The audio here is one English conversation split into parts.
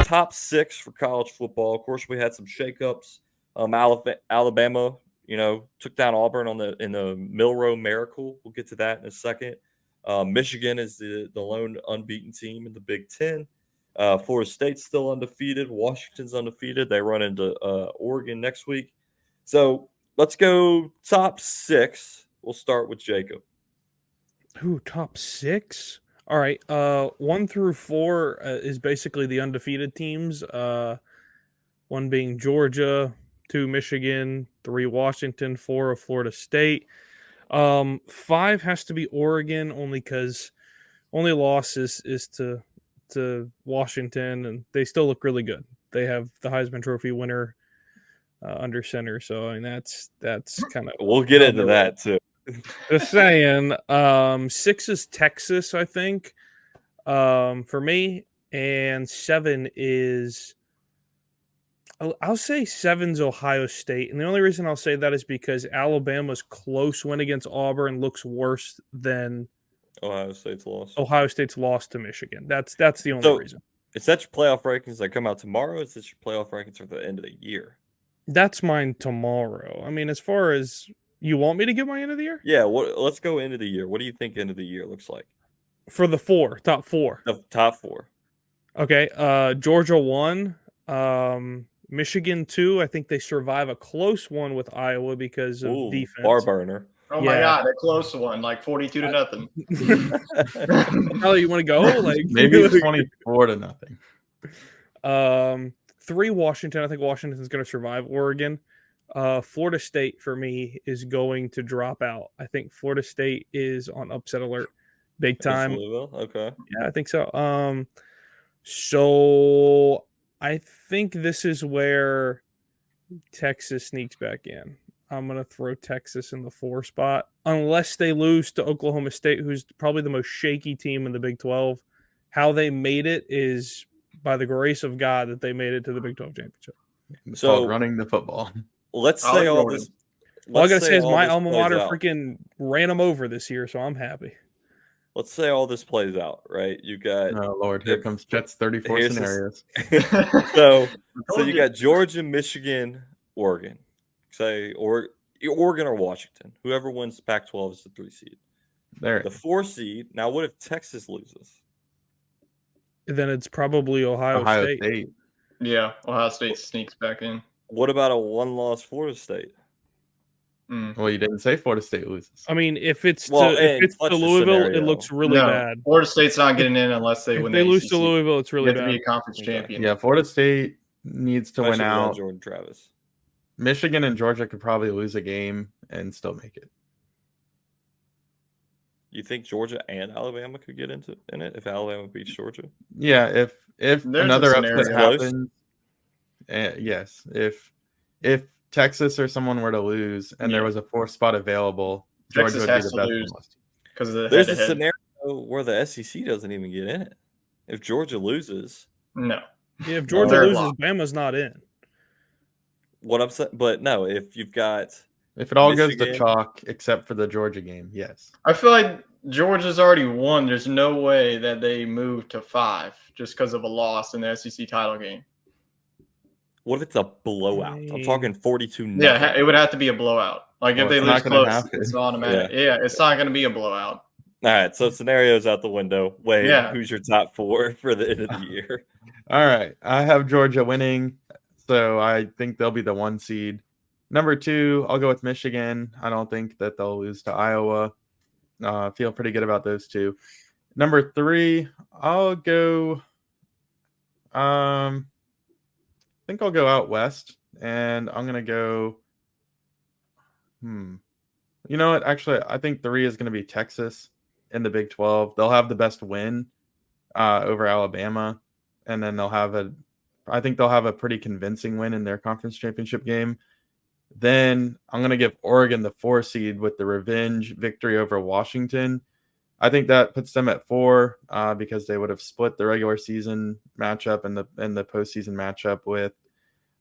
top 6 for college football. Of course, we had some shakeups. Alabama, took down Auburn in the Milroe Miracle. We'll get to that in a second. Michigan is the lone unbeaten team in the Big Ten. Florida State's still undefeated. Washington's undefeated. They run into Oregon next week. So let's go top 6. We'll start with Jacob. Ooh, top 6? All right. 1 through 4 is basically the undefeated teams. 1 being Georgia, 2 Michigan, 3 Washington, 4 of Florida State. 5 has to be Oregon, only because only loss is to Washington, and they still look really good. They have the Heisman Trophy winner under center, so I mean that's kind of. We'll get into that too. Just saying. 6 is Texas, I think, for me, and 7 is. I'll say 7's Ohio State, and the only reason I'll say that is because Alabama's close win against Auburn looks worse than Ohio State's loss to Michigan. That's the only reason. Is that your playoff rankings that come out tomorrow? Or is this your playoff rankings for the end of the year? That's mine tomorrow. I mean, as far as you want me to give my end of the year? Yeah. Let's go end of the year. What do you think end of the year looks like? For the top 4. The top 4. Okay. Georgia 1. Michigan 2. I think they survive a close one with Iowa because of defense. Bar burner. Oh my God, a close one, like 42-0. Oh, you want to go? Like maybe 24-0. 3 Washington. I think Washington's going to survive Oregon. Florida State for me is going to drop out. I think Florida State is on upset alert, big time. Okay. Yeah, I think so. So I think this is where Texas sneaks back in. I'm going to throw Texas in the 4 spot, unless they lose to Oklahoma State, who's probably the most shaky team in the Big 12. How they made it is by the grace of God that they made it to the Big 12 championship. So running the football. Let's say all this. All I got to say is my alma mater freaking ran them over this year, so I'm happy. Let's say all this plays out, right? You got oh Lord, here comes Jets 34 scenarios. so you got Georgia, Michigan, Oregon. Say Oregon or Washington. Whoever wins Pac-12 is the 3 seed. The 4 seed. Now, what if Texas loses? Then it's probably Ohio State. Yeah, Ohio State sneaks back in. What about a 1-loss Florida State? Well, you didn't say Florida State loses. I mean, if it's to Louisville, it looks really bad. Florida State's not getting in unless they win. If they lose to Louisville, it's really bad. To be a conference champion. Yeah, Florida State needs to win out. Jordan Travis. Michigan and Georgia could probably lose a game and still make it. You think Georgia and Alabama could get in it if Alabama beats Georgia? Yeah, if another upset happens, yes. If Texas or someone were to lose and there was a 4th spot available, Texas Georgia would be the best because there's a scenario where the SEC doesn't even get in it. If Georgia loses, no. Yeah, if Georgia loses, Bama's not in. What I'm saying, but no, if you've got if it all goes to chalk except for the Georgia game, yes. I feel like Georgia's already won. There's no way that they move to 5 just because of a loss in the SEC title game. What if it's a blowout? I'm talking 42-0. Yeah, it would have to be a blowout. Like if they lose close, it's automatic. Yeah, it's not going to be a blowout. All right, so scenarios out the window. Wait, who's your top 4 for the end of the year? All right, I have Georgia winning, so I think they'll be the 1 seed. Number 2, I'll go with Michigan. I don't think that they'll lose to Iowa. Feel pretty good about those 2. Number 3, I'll go. I think I'll go out west, and I'm gonna go. You know what? Actually, I think 3 is gonna be Texas in the Big 12. They'll have the best win over Alabama, and then I think they'll have a pretty convincing win in their conference championship game. Then I'm going to give Oregon the 4 seed with the revenge victory over Washington. I think that puts them at 4 because they would have split the regular season matchup and the postseason matchup with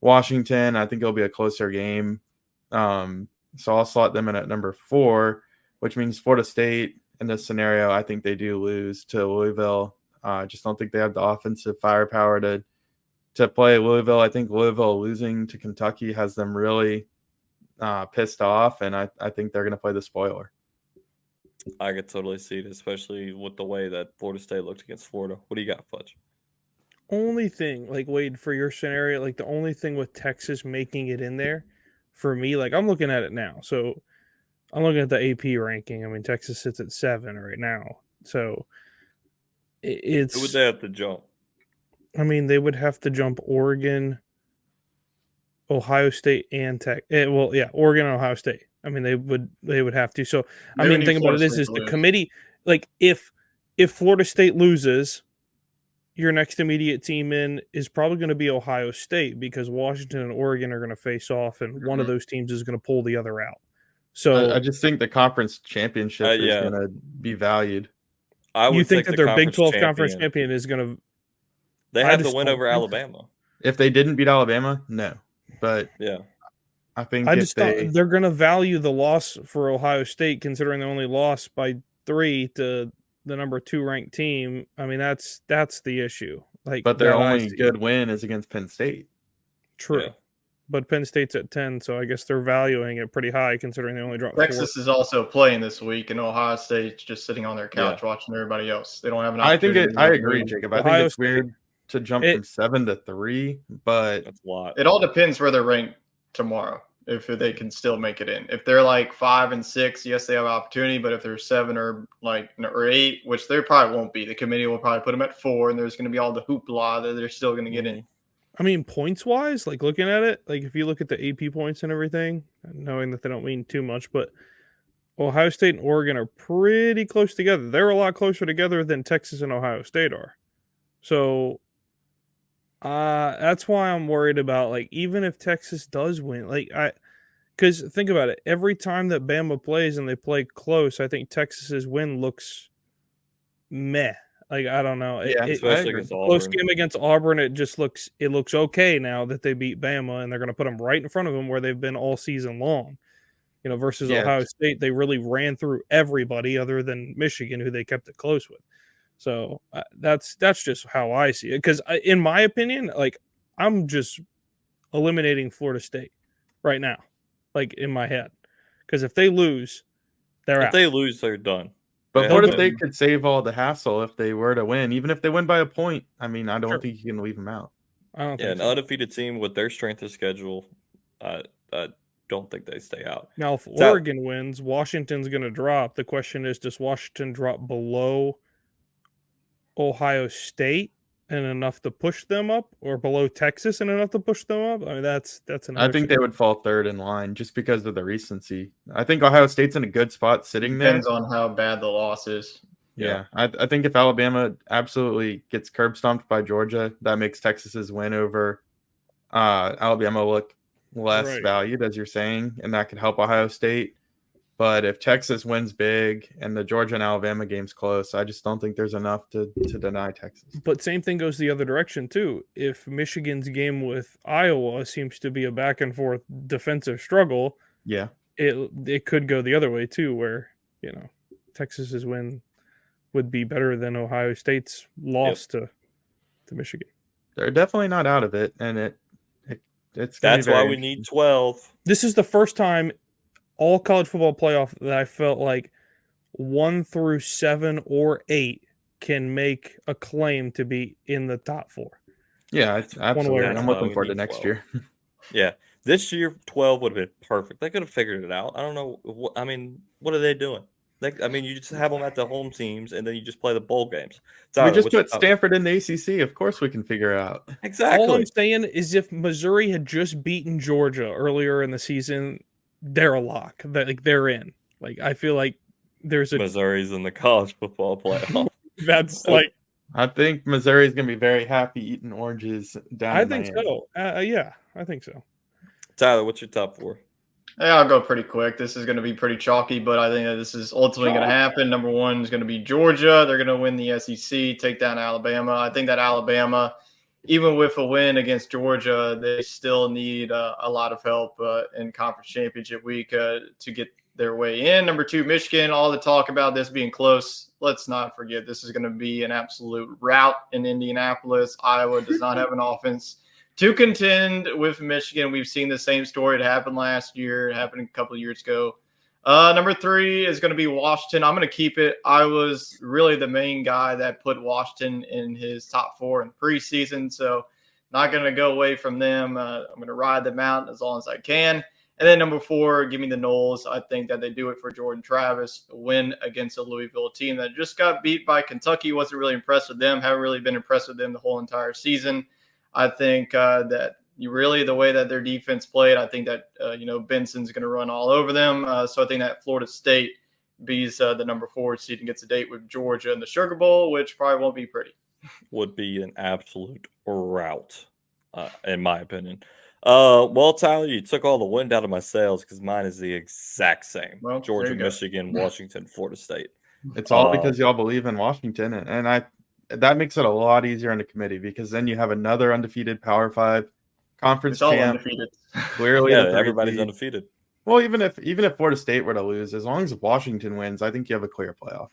Washington. I think it'll be a closer game. So I'll slot them in at number 4, which means Florida State in this scenario, I think they do lose to Louisville. I just don't think they have the offensive firepower to play Louisville. I think Louisville losing to Kentucky has them really pissed off, and I think they're going to play the spoiler. I could totally see it, especially with the way that Florida State looked against Florida. What do you got, Fudge? Only thing, like Wade, for your scenario, like the only thing with Texas making it in there, for me, like I'm looking at it now. So I'm looking at the AP ranking. I mean, Texas sits at 7 right now. So it's. Who would they have to jump? I mean, they would have to jump Oregon, Ohio State, and Oregon and Ohio State. I mean, they would have to. So I mean, the thing about it is the committee. Like if Florida State loses, your next immediate team in is probably going to be Ohio State because Washington and Oregon are going to face off, and one of those teams is going to pull the other out. So I just think the conference championship is going to be valued. You think that their Big 12 conference champion is going to? They have to win over Alabama. If they didn't beat Alabama, no. But yeah, I think I just thought they're going to value the loss for Ohio State, considering they only lost by 3 to the number 2 ranked team. I mean, that's the issue. Like, but their only good win is against Penn State. True, yeah. But Penn State's at 10, so I guess they're valuing it pretty high, considering they only dropped. Texas 4. Is also playing this week, and Ohio State's just sitting on their couch watching everybody else. They don't have an opportunity. I agree, Jacob. I think it's weird to jump from 7 to 3, but that's a lot. It all depends where they're ranked tomorrow. If they can still make it in. If they're like 5 and 6, yes, they have opportunity. But if they're 7 or 8, which they probably won't be, the committee will probably put them at 4, and there's going to be all the hoopla that they're still going to get in. I mean, points wise, like looking at it, like if you look at the AP points and everything, knowing that they don't mean too much, but Ohio State and Oregon are pretty close together. They're a lot closer together than Texas and Ohio State are. So that's why I'm worried about, like, even if Texas does win, because think about it, every time that Bama plays and they play close, I think Texas's win looks meh. Like, I don't know. Especially against Auburn. Close game against Auburn, it looks okay now that they beat Bama, and they're going to put them right in front of them where they've been all season long. You know, versus Ohio State, they really ran through everybody other than Michigan, who they kept it close with. So that's just how I see it. Because in my opinion, like, I'm just eliminating Florida State right now, like, in my head. Because if they lose, they're out. If they lose, they're done. But Florida State could save all the hassle if they were to win. Even if they win by a point, I mean, I don't think you can leave them out. I don't think an undefeated team with their strength of schedule, I don't think they stay out. Now, if Oregon wins, Washington's going to drop. The question is, does Washington drop below Ohio State and enough to push them up, or below Texas and enough to push them up? I mean, that's another. I think they would fall third in line just because of the recency. I think Ohio State's in a good spot sitting there. Depends on how bad the loss is. Yeah. I think if Alabama absolutely gets curb stomped by Georgia, that makes Texas's win over Alabama look less valued, as you're saying, and that could help Ohio State. But if Texas wins big and the Georgia and Alabama game's close, I just don't think there's enough to deny Texas. But same thing goes the other direction, too. If Michigan's game with Iowa seems to be a back and forth defensive struggle, it could go the other way, too, where, you know, Texas's win would be better than Ohio State's loss to Michigan. They're definitely not out of it, and it's that's why we need 12. This is the first time all college football playoff that I felt like 1 through 7 or 8 can make a claim to be in the top 4. Yeah, absolutely. I'm looking forward to next year. Yeah, this year 12 would have been perfect. They could have figured it out. I don't know. What are they doing? You just have them at the home teams, and then you just play the bowl games. We just put Stanford in the ACC. Of course, we can figure it out. Exactly. All I'm saying is, if Missouri had just beaten Georgia earlier in the season, they're a lock. They're in. Like, I feel like there's Missouri's in the college football playoff. That's like, I think Missouri's gonna be very happy eating oranges down. I think so. Yeah, I think so. Tyler, what's your top 4? Yeah, I'll go pretty quick. This is going to be pretty chalky, but I think that this is ultimately going to happen. Number 1 is going to be Georgia. They're going to win the SEC, take down Alabama. I think that Alabama, even with a win against Georgia, they still need a lot of help in conference championship week to get their way in. Number 2, Michigan. All the talk about this being close. Let's not forget this is going to be an absolute rout in Indianapolis. Iowa does not have an offense To contend with Michigan, we've seen the same story. It happened last year. It happened a couple of years ago. Number 3 is going to be Washington. I'm going to keep it. I was really the main guy that put Washington in his top 4 in preseason, so not going to go away from them. I'm going to ride them out as long as I can. And then number 4, give me the Noles. I think that they do it for Jordan Travis, a win against a Louisville team that just got beat by Kentucky. Wasn't really impressed with them. Haven't really been impressed with them the whole entire season. I think that the way that their defense played, I think that, Benson's going to run all over them. So I think that Florida State beats the number 4 seed and gets a date with Georgia in the Sugar Bowl, which probably won't be pretty. Would be an absolute rout, in my opinion. Well, Tyler, you took all the wind out of my sails because mine is the exact same. Well, Georgia, there you go. Michigan, Washington, Florida State. It's all because y'all believe in Washington, and that makes it a lot easier on the committee because then you have another undefeated Power 5 conference It's all champ. undefeated. Clearly, Yeah, the third everybody's seed. undefeated. Well, even if Florida State were to lose, as long as Washington wins, I think you have a clear playoff.